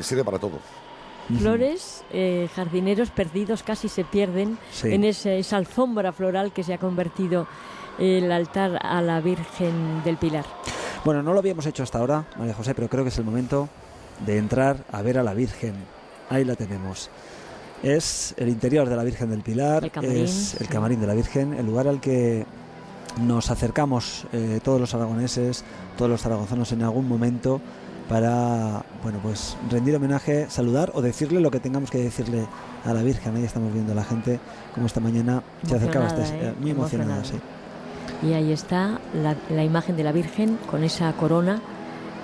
sirve para todo. Flores, jardineros perdidos casi se pierden en esa alfombra floral que se ha convertido el altar a la Virgen del Pilar. Bueno, no lo habíamos hecho hasta ahora, María José, pero creo que es el momento de entrar a ver a la Virgen. Ahí la tenemos. Es el interior de la Virgen del Pilar, es el camarín de la Virgen, el lugar al que nos acercamos todos los aragoneses, todos los zaragozanos en algún momento para, bueno, pues rendir homenaje, saludar o decirle lo que tengamos que decirle a la Virgen. Ahí estamos viendo a la gente como esta mañana se acercaba, muy emocionada, sí. Y ahí está la imagen de la Virgen con esa corona,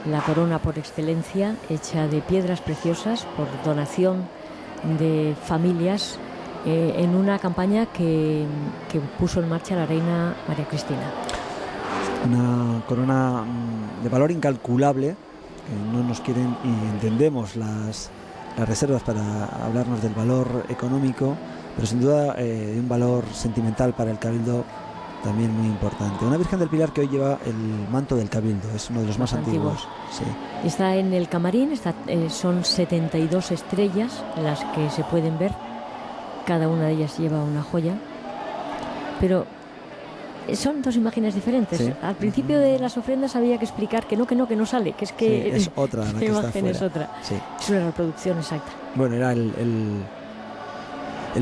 la corona por excelencia, hecha de piedras preciosas por donación de familias en una campaña que puso en marcha la reina María Cristina. Una corona de valor incalculable, que no nos quieren y entendemos las reservas para hablarnos del valor económico, pero sin duda de un valor sentimental para el Cabildo también muy importante. Una Virgen del Pilar que hoy lleva el manto del Cabildo, es uno de los más antiguos. Sí. Está en el camarín, son 72 estrellas las que se pueden ver, cada una de ellas lleva una joya, pero son dos imágenes diferentes. Sí. Al principio de las ofrendas había que explicar que no sale, que es que sí, es otra, la que está imagen es otra. Sí. Es una reproducción exacta. Bueno, era el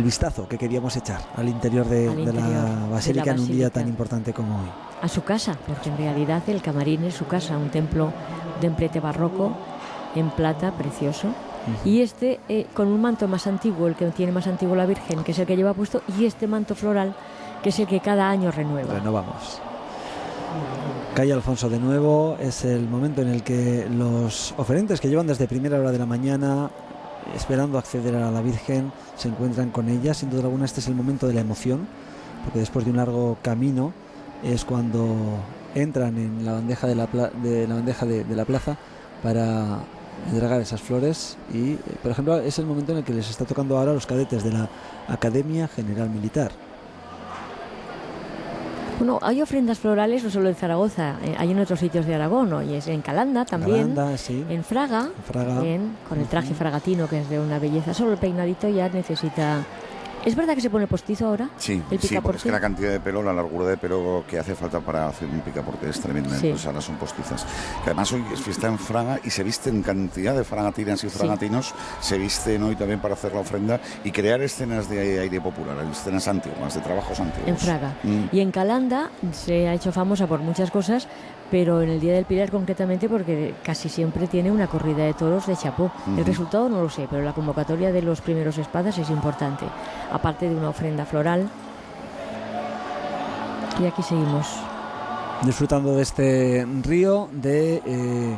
vistazo que queríamos echar al interior de la basílica en un día tan importante como hoy. A su casa, porque en realidad el camarín es su casa, un templo de emplete barroco en plata, precioso. Y con un manto más antiguo, el que tiene más antiguo la Virgen, que es el que lleva puesto, y este manto floral, que es el que cada año renueva. Renovamos. Calle Alfonso de nuevo, es el momento en el que los oferentes que llevan desde primera hora de la mañana esperando acceder a la Virgen se encuentran con ella. Sin duda alguna este es el momento de la emoción, porque después de un largo camino es cuando entran en la bandeja de la plaza para entregar esas flores y, por ejemplo, es el momento en el que les está tocando ahora a los cadetes de la Academia General Militar. Bueno, hay ofrendas florales no solo en Zaragoza, hay en otros sitios de Aragón, hoy es en Calanda también, sí. en Fraga, bien, con el traje fragatino que es de una belleza, solo el peinadito ya necesita... ¿Es verdad que se pone postizo ahora? Sí, porque es que la cantidad de pelo, la largura de pelo que hace falta para hacer un picaporte es tremenda, entonces ahora son postizas. Que además hoy es fiesta en Fraga y se visten cantidad de fragatinas y fragatinos, se visten hoy también para hacer la ofrenda y crear escenas de aire popular, escenas antiguas, de trabajos antiguos. En Fraga. Y en Calanda se ha hecho famosa por muchas cosas, pero en el Día del Pilar concretamente porque casi siempre tiene una corrida de toros de chapó. El resultado no lo sé, pero la convocatoria de los primeros espadas es importante, aparte de una ofrenda floral. Y aquí seguimos disfrutando de este río de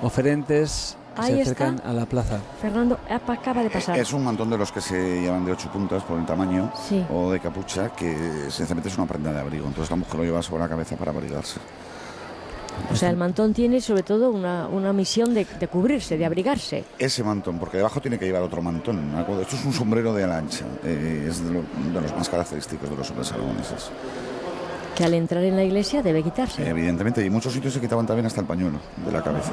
oferentes que se acercan a la plaza. Fernando acaba de pasar. Es un mantón de los que se llaman de 8 puntas por el tamaño, o de capucha, que sencillamente es una prenda de abrigo, entonces la mujer lo lleva sobre la cabeza para abrigarse. O sea, el mantón tiene sobre todo una misión de cubrirse, de abrigarse. Ese mantón, porque debajo tiene que llevar otro mantón. Esto es un sombrero de ala ancha, es de los más característicos de los hombres aragoneses. Que al entrar en la iglesia debe quitarse. Evidentemente, y en muchos sitios se quitaban también hasta el pañuelo de la cabeza.